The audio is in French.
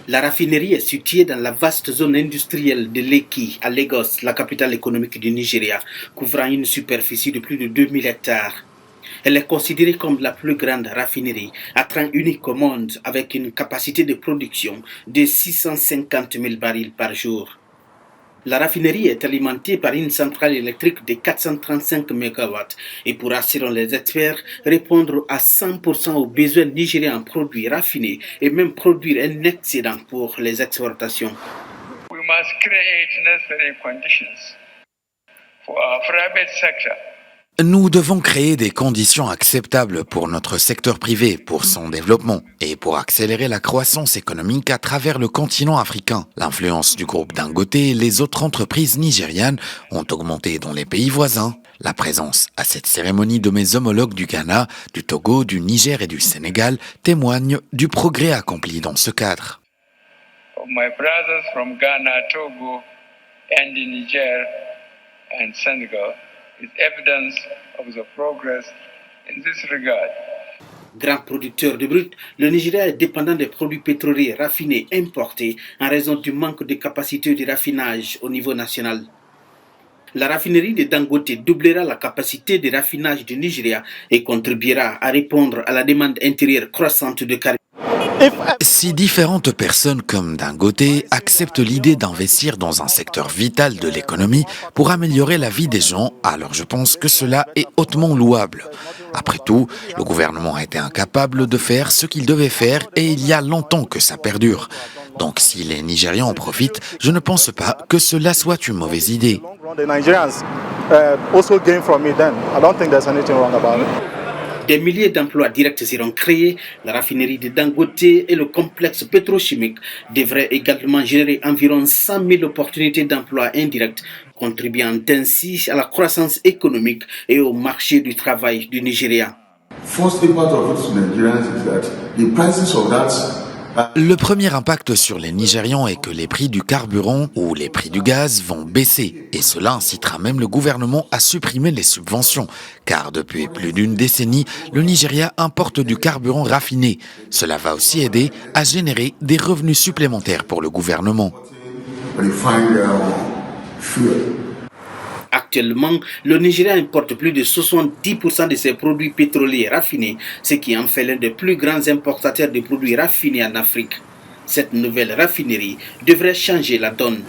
La raffinerie est située dans la vaste zone industrielle de Lekki, à Lagos, la capitale économique du Nigeria, couvrant une superficie de plus de 2000 hectares. Elle est considérée comme la plus grande raffinerie à train unique au monde, avec une capacité de production de 650 000 barils par jour. La raffinerie est alimentée par une centrale électrique de 435 MW et pourra, selon les experts, répondre à 100% aux besoins nigériens en produits raffinés et même produire un excédent pour les exportations. We must create necessary conditions for our private sector. Nous devons créer des conditions acceptables pour notre secteur privé, pour son développement et pour accélérer la croissance économique à travers le continent africain. L'influence du groupe Dangote et les autres entreprises nigérianes ont augmenté dans les pays voisins. La présence à cette cérémonie de mes homologues du Ghana, du Togo, du Niger et du Sénégal témoigne du progrès accompli dans ce cadre. My brothers from Ghana, Togo, and the Niger and Senegal is evidence of the progress in this regard. Grand producteur de brut, le Nigeria est dépendant des produits pétroliers raffinés importés en raison du manque de capacité de raffinage au niveau national. La raffinerie de Dangote doublera la capacité de raffinage du Nigeria et contribuera à répondre à la demande intérieure croissante de carburant. Si différentes personnes comme Dangote acceptent l'idée d'investir dans un secteur vital de l'économie pour améliorer la vie des gens, alors je pense que cela est hautement louable. Après tout, le gouvernement a été incapable de faire ce qu'il devait faire et il y a longtemps que ça perdure. Donc si les Nigérians en profitent, je ne pense pas que cela soit une mauvaise idée. Des milliers d'emplois directs seront créés. La raffinerie de Dangote et le complexe pétrochimique devraient également générer environ 100 000 opportunités d'emplois indirects, contribuant ainsi à la croissance économique et au marché du travail du Nigeria. Le premier impact sur les Nigérians est que les prix du carburant ou les prix du gaz vont baisser et cela incitera même le gouvernement à supprimer les subventions car depuis plus d'une décennie, le Nigeria importe du carburant raffiné. Cela va aussi aider à générer des revenus supplémentaires pour le gouvernement. Actuellement, le Nigeria importe plus de 70% de ses produits pétroliers raffinés, ce qui en fait l'un des plus grands importateurs de produits raffinés en Afrique. Cette nouvelle raffinerie devrait changer la donne.